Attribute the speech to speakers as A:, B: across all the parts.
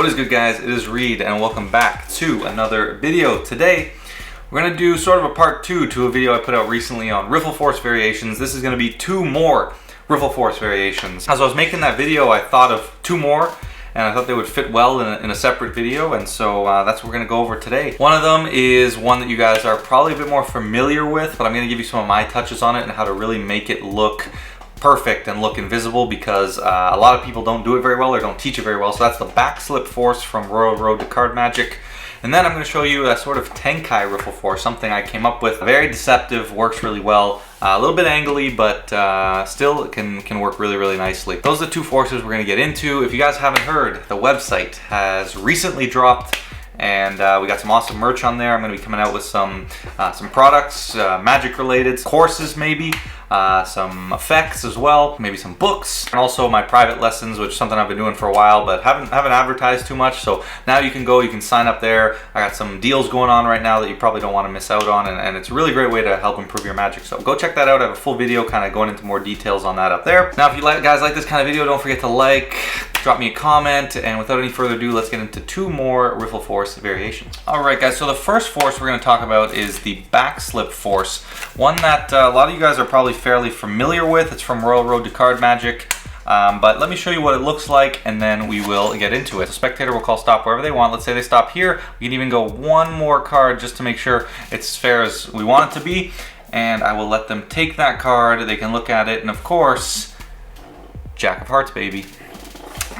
A: What is good, guys? It is Reed and welcome back to another video. Today we're going to do sort of a part 2 to a video I put out recently on Riffle Force variations. This is going to be 2 more Riffle Force variations. As I was making that video, I thought of 2 more and I thought they would fit well in a separate video, and so that's what we're going to go over today. One of them is one that you guys are probably a bit more familiar with, but I'm going to give you some of my touches on it and how to really make it look perfect and look invisible, because a lot of people don't do it very well or don't teach it very well. So that's the Backslip Force from Royal Road to Card Magic. And then I'm going to show you a sort of Tenkai Riffle Force, something I came up with. Very deceptive, works really well. A little bit angly, but still it can work really, really nicely. Those are the 2 forces we're going to get into. If you guys haven't heard, the website has recently dropped, and we got some awesome merch on there. I'm going to be coming out with some products, magic related, courses maybe, some effects as well, maybe some books, and also my private lessons, which is something I've been doing for a while but haven't advertised too much. So now you can sign up there. I got some deals going on right now that you probably don't want to miss out on, and it's a really great way to help improve your magic. So go check that out. I have a full video kind of going into more details on that up there. Now, if you guys like this kind of video, don't forget to like, drop me a comment, and without any further ado, let's get into 2 more Riffle Force variations. Alright guys, so the first force we're going to talk about is the Backslip Force, one that a lot of you guys are probably fairly familiar with. It's from Royal Road to Card Magic, but let me show you what it looks like and then we will get into it. The spectator will call stop wherever they want. Let's say they stop here. We can even go 1 more card just to make sure it's as fair as we want it to be, and I will let them take that card. They can look at it, and of course, Jack of Hearts, baby.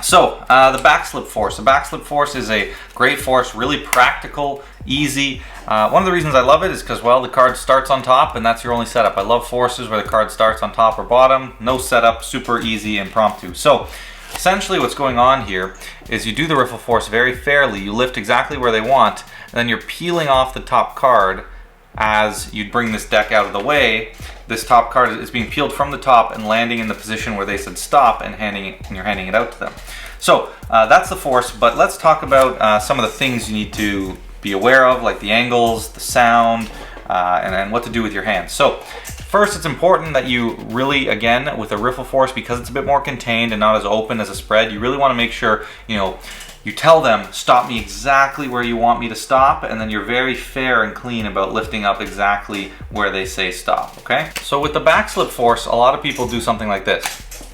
A: So, the Backslip Force. The Backslip Force is a great force, really practical, easy. One of the reasons I love it is because, well, the card starts on top and that's your only setup. I love forces where the card starts on top or bottom, no setup, super easy, impromptu. So, essentially what's going on here is you do the Riffle Force very fairly. You lift exactly where they want, and then you're peeling off the top card as you bring this deck out of the way. This top card is being peeled from the top and landing in the position where they said stop, and you're handing it out to them. So that's the force, but let's talk about some of the things you need to be aware of, like the angles, the sound, and what to do with your hands. So first, it's important that you really, again, with a Riffle Force, because it's a bit more contained and not as open as a spread, you really want to make sure, you tell them, stop me exactly where you want me to stop, and then you're very fair and clean about lifting up exactly where they say stop, okay? So with the Backslip Force, a lot of people do something like this,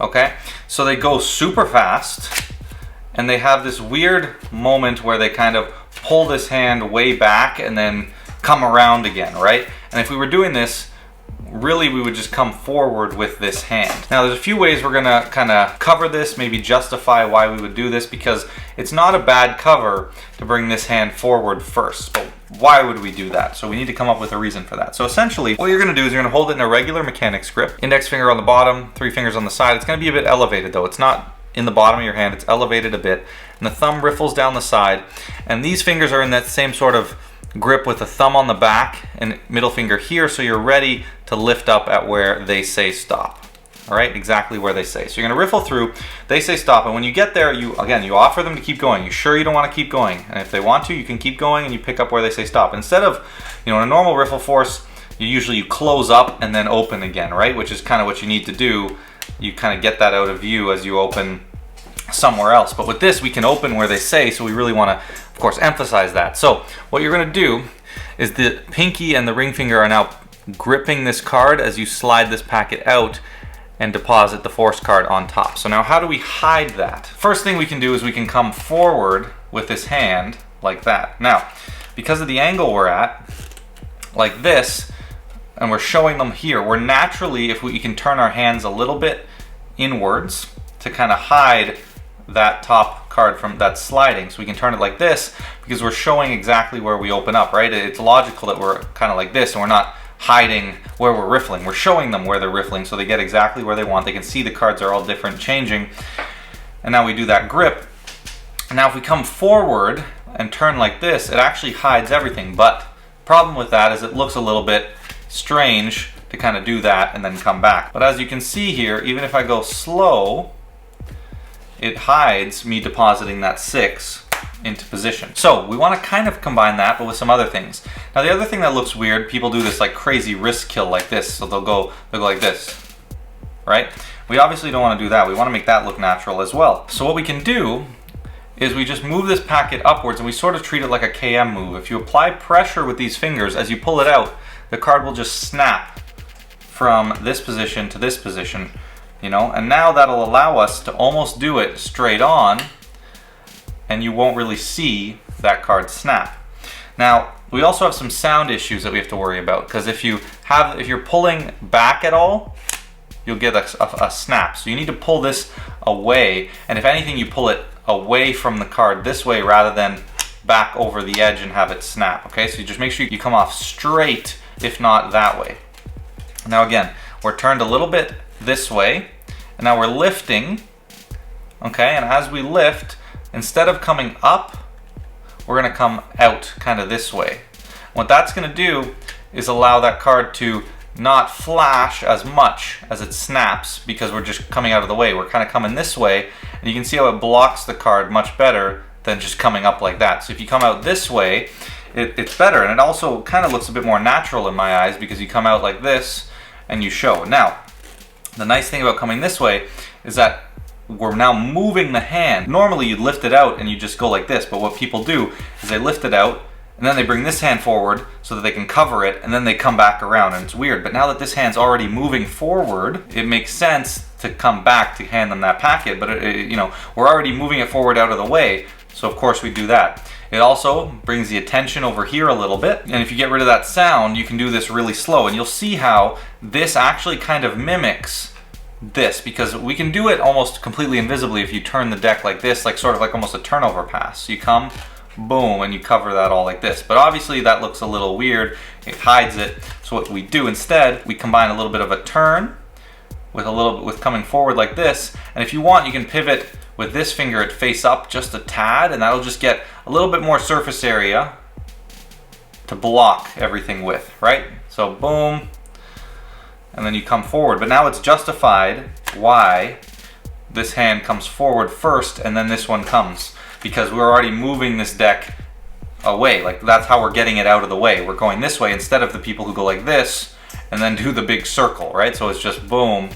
A: okay? So they go super fast, and they have this weird moment where they kind of pull this hand way back and then come around again, right? And if we were doing this, really we would just come forward with this hand. Now there's a few ways we're gonna kind of cover this, maybe justify why we would do this, because it's not a bad cover to bring this hand forward first, but why would we do that? So we need to come up with a reason for that. So essentially what you're gonna do is you're gonna hold it in a regular mechanics grip, index finger on the bottom, 3 fingers on the side. It's gonna be a bit elevated though. It's not in the bottom of your hand, it's elevated a bit, and the thumb riffles down the side, and these fingers are in that same sort of grip with the thumb on the back and middle finger here, so you're ready to lift up at where they say stop. All right, exactly where they say. So you're gonna riffle through, they say stop, and when you get there, you offer them to keep going. You're sure you don't want to keep going, and if they want to, you can keep going and you pick up where they say stop. Instead of, in a normal Riffle Force, you close up and then open again, right? Which is kind of what you need to do. You kind of get that out of view as you open somewhere else. But with this, we can open where they say, so we really want to, of course, emphasize that. So what you're going to do is the pinky and the ring finger are now gripping this card as you slide this packet out and deposit the force card on top. So now how do we hide that? First thing we can do is we can come forward with this hand like that. Now, because of the angle we're at, like this, and we're showing them here, we're naturally, if we can turn our hands a little bit inwards to kind of hide that top card from that sliding. So we can turn it like this because we're showing exactly where we open up, right? It's logical that we're kind of like this and we're not hiding where we're riffling. We're showing them where they're riffling so they get exactly where they want. They can see the cards are all different, changing. And now we do that grip. And now if we come forward and turn like this, it actually hides everything. But the problem with that is it looks a little bit strange to kind of do that and then come back. But as you can see here, even if I go slow, it hides me depositing that 6 into position. So we want to kind of combine that, but with some other things. Now the other thing that looks weird, people do this like crazy wrist kill like this. So they'll go like this, right? We obviously don't want to do that. We want to make that look natural as well. So what we can do is we just move this packet upwards and we sort of treat it like a KM move. If you apply pressure with these fingers, as you pull it out, the card will just snap from this position to this position, you know, and now that'll allow us to almost do it straight on, and you won't really see that card snap. Now, we also have some sound issues that we have to worry about, because if you're pulling back at all, you'll get a snap. So you need to pull this away, and if anything, you pull it away from the card this way rather than back over the edge and have it snap. Okay, so you just make sure you come off straight, if not that way. Now again, we're turned a little bit this way, and now we're lifting. Okay, and as we lift, instead of coming up, we're gonna come out kind of this way. What that's gonna do is allow that card to not flash as much as it snaps, because we're just coming out of the way. We're kind of coming this way, and you can see how it blocks the card much better than just coming up like that. So if you come out this way, it's better, and it also kind of looks a bit more natural in my eyes, because you come out like this and you show. Now, the nice thing about coming this way is that we're now moving the hand. Normally you'd lift it out and you just go like this, but what people do is they lift it out and then they bring this hand forward so that they can cover it, and then they come back around, and it's weird. But now that this hand's already moving forward, it makes sense to come back to hand them that packet, but you know, we're already moving it forward out of the way, so of course we do that. It also brings the attention over here a little bit, and if you get rid of that sound, you can do this really slow, and you'll see how this actually kind of mimics this, because we can do it almost completely invisibly if you turn the deck like this, like sort of like almost a turnover pass. So you come, boom, and you cover that all like this. But obviously that looks a little weird, it hides it. So what we do instead, we combine a little bit of a turn with coming forward like this, and if you want, you can pivot with this finger at face up just a tad, and that'll just get a little bit more surface area to block everything with, right? So boom, and then you come forward. But now it's justified why this hand comes forward first and then this one comes, because we're already moving this deck away. Like, that's how we're getting it out of the way. We're going this way instead of the people who go like this and then do the big circle, right? So it's just boom,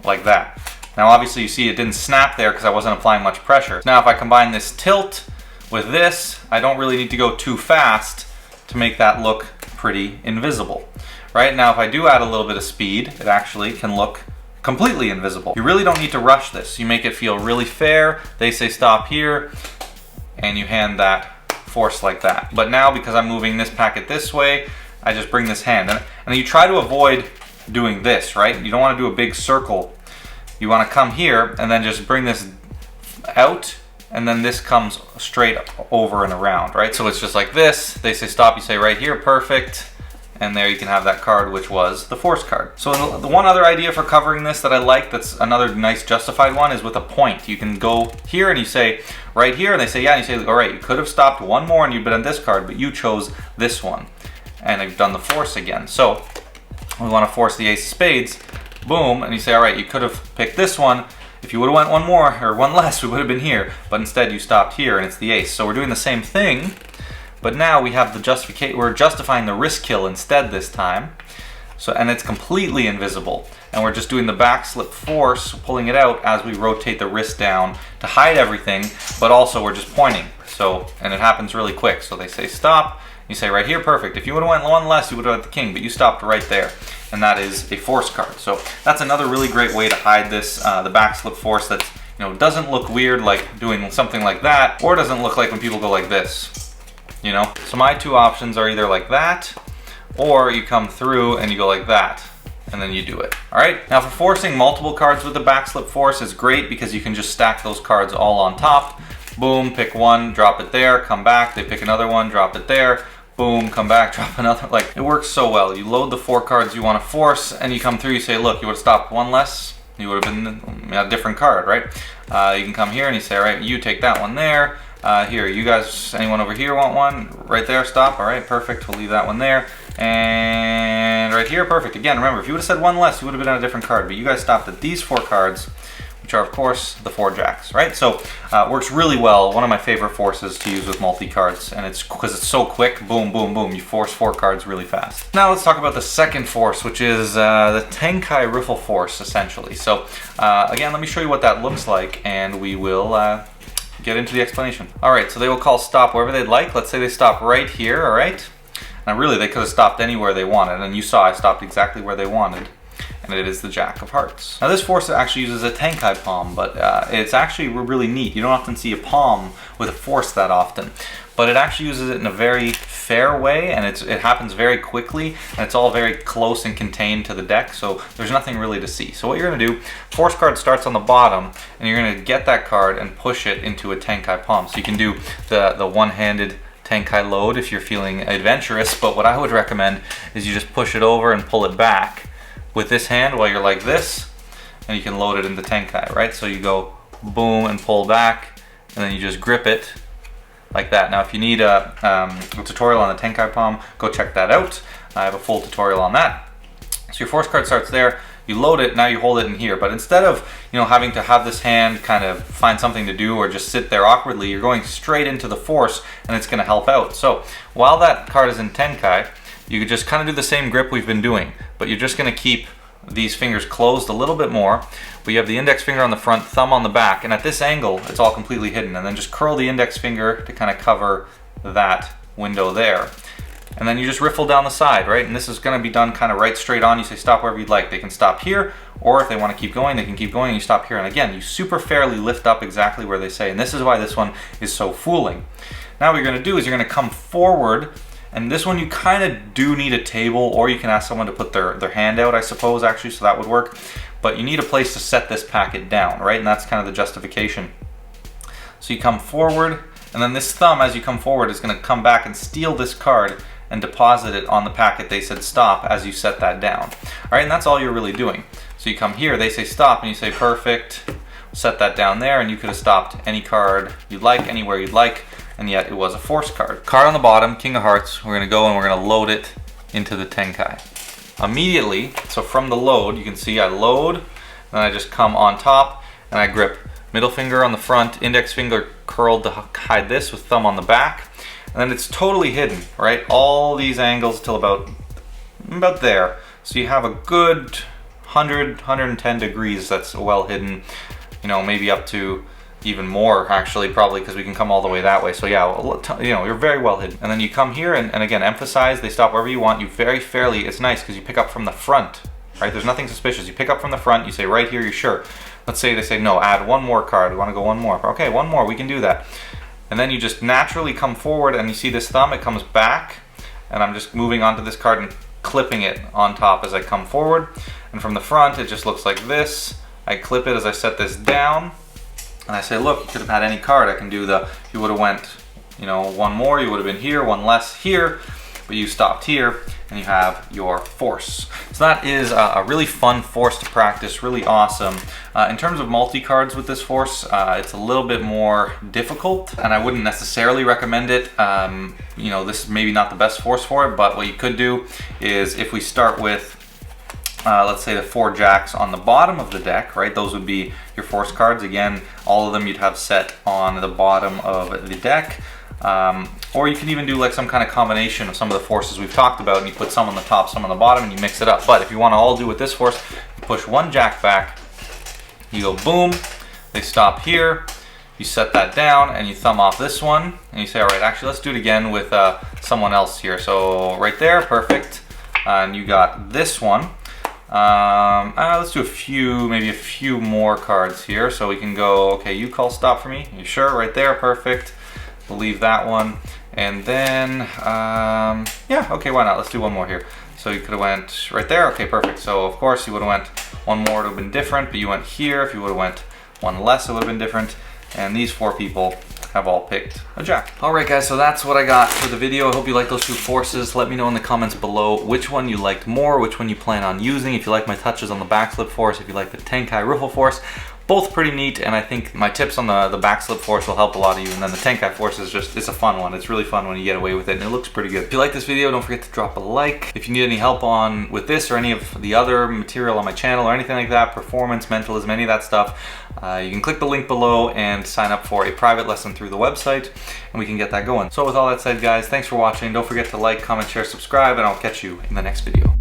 A: like that. Now obviously you see it didn't snap there because I wasn't applying much pressure. Now if I combine this tilt with this, I don't really need to go too fast to make that look pretty invisible. Right now, if I do add a little bit of speed, it actually can look completely invisible. You really don't need to rush this. You make it feel really fair. They say stop here, and you hand that force like that. But now, because I'm moving this packet this way, I just bring this hand. And you try to avoid doing this, right? You don't want to do a big circle. You want to come here, and then just bring this out, and then this comes straight over and around, right? So it's just like this. They say stop, you say right here, perfect. And there you can have that card, which was the force card. So the one other idea for covering this that I like, that's another nice justified one, is with a point. You can go here and you say right here, and they say yeah, and you say all right, you could have stopped one more and you've been on this card, but you chose this one, and you've done the force again. So we want to force the ace of spades, boom, and you say all right, you could have picked this one. If you would have went one more or one less, we would have been here, but instead you stopped here and it's the ace. So we're doing the same thing, but now we have the justification. We're justifying the wrist kill instead this time. So, and it's completely invisible. And we're just doing the backslip force, pulling it out as we rotate the wrist down to hide everything, but also we're just pointing. So, and it happens really quick. So they say stop, you say right here, perfect. If you would have went one less, you would have had the king, but you stopped right there. And that is a force card. So that's another really great way to hide this, the backslip force, that, you know, doesn't look weird like doing something like that, or doesn't look like when people go like this. You know, so my two options are either like that, or you come through and you go like that, and then you do it. All right, now for forcing multiple cards with the backslip force is great, because you can just stack those cards all on top. Boom, pick one, drop it there, come back, they pick another one, drop it there, boom, come back, drop another. Like, it works so well. You load the 4 cards you want to force, and you come through, you say, look, you would have stopped one less, you would have been a different card, right? You can come here and you say, all right, you take that one there. Here, you guys, anyone over here want one? Right there, stop. All right, perfect. We'll leave that one there. And right here, perfect. Again, remember, if you would have said one less, you would have been on a different card. But you guys stopped at these 4 cards, which are, of course, the 4 jacks, right? So it works really well. One of my favorite forces to use with multi-cards. And it's because it's so quick. Boom, boom, boom. You force 4 cards really fast. Now let's talk about the second force, which is the Tenkai Riffle Force, essentially. So again, let me show you what that looks like, and we will get into the explanation. All right, so they will call stop wherever they'd like. Let's say they stop right here, all right? Now really, they could have stopped anywhere they wanted, and you saw I stopped exactly where they wanted, and it is the Jack of Hearts. Now this force actually uses a Tenkai palm, but it's actually really neat. You don't often see a palm with a force that often, but it actually uses it in a very fair way, and it happens very quickly, and it's all very close and contained to the deck, so there's nothing really to see. So what you're gonna do, force card starts on the bottom, and you're gonna get that card and push it into a Tenkai palm. So you can do the one-handed Tenkai load if you're feeling adventurous, but what I would recommend is you just push it over and pull it back with this hand while you're like this, and you can load it into Tenkai, right? So you go boom and pull back, and then you just grip it like that. Now if you need a tutorial on the Tenkai palm, go check that out. I have a full tutorial on that. So your force card starts there, you load it, now you hold it in here. But instead of having to have this hand kind of find something to do or just sit there awkwardly, you're going straight into the force, and it's going to help out. So while that card is in Tenkai, you could just kind of do the same grip we've been doing, but you're just going to keep these fingers closed a little bit more, but you have the index finger on the front, thumb on the back, and at this angle it's all completely hidden, and then just curl the index finger to kind of cover that window there, and then you just riffle down the side, right? And this is going to be done kind of right straight on. You say stop wherever you'd like. They can stop here, or if they want to keep going, they can keep going, and you stop here, and again you super fairly lift up exactly where they say, and this is why this one is so fooling. Now what you're going to do is you're going to come forward. And this one you kind of do need a table, or you can ask someone to put their hand out, I suppose, actually, so that would work. But you need a place to set this packet down, right? And that's kind of the justification. So you come forward, and then this thumb, as you come forward, is going to come back and steal this card and deposit it on the packet they said stop as you set that down. All right, and that's all you're really doing. So you come here, they say stop, and you say perfect, set that down there, and you could have stopped any card you'd like, anywhere you'd like, and yet it was a force card. Card on the bottom, King of Hearts, we're gonna go and we're gonna load it into the Tenkai. Immediately, so from the load, you can see I load, then I just come on top, and I grip middle finger on the front, index finger curled to hide this with thumb on the back, and then it's totally hidden, right? All these angles till about there. So you have a good 110 degrees that's well hidden, maybe up to even more actually, probably, because we can come all the way that way. So yeah, you're very well hidden. And then you come here and again emphasize they stop wherever you want. You very fairly, it's nice because you pick up from the front, right? There's nothing suspicious. You pick up from the front, you say right here, you're sure. Let's say they say no, add one more card, we want to go one more. Okay, one more, we can do that. And then you just naturally come forward, and you see this thumb, it comes back, and I'm just moving onto this card and clipping it on top as I come forward. And from the front it just looks like this. I clip it as I set this down, and I say, look, you could have had any card. I can do if you would have went, one more, you would have been here, one less here, but you stopped here, and you have your force. So that is a really fun force to practice, really awesome. In terms of multi-cards with this force, it's a little bit more difficult, and I wouldn't necessarily recommend it. This is maybe not the best force for it, but what you could do is if we start with let's say the 4 jacks on the bottom of the deck, right? Those would be your force cards. Again, all of them you'd have set on the bottom of the deck. Or you can even do like some kind of combination of some of the forces we've talked about, and you put some on the top, some on the bottom, and you mix it up. But if you want to all do with this force, you push 1 jack back, you go boom, they stop here, you set that down, and you thumb off this one, and you say, all right, actually let's do it again with someone else here. So right there, perfect. And you got this one. Let's do maybe a few more cards here. So we can go, okay, you call stop for me. You sure? Right there, perfect. We'll leave that one. And then, yeah, okay, why not? Let's do one more here. So you could have went right there. Okay, perfect. So of course you would have went one more, it would have been different, but you went here. If you would have went one less, it would have been different. And these 4 people have all picked a jack. All right, guys, so that's what I got for the video. I hope you like those 2 forces. Let me know in the comments below which one you liked more, which one you plan on using. If you like my touches on the Backslip Force, if you like the Tenkai Riffle Force, both pretty neat, and I think my tips on the Backslip Force will help a lot of you, and then the Tenkai Force is it's a fun one. It's really fun when you get away with it, and it looks pretty good. If you like this video, don't forget to drop a like. If you need any help with this or any of the other material on my channel or anything like that, performance, mentalism, any of that stuff, you can click the link below and sign up for a private lesson through the website, and we can get that going. So with all that said, guys, thanks for watching. Don't forget to like, comment, share, subscribe, and I'll catch you in the next video.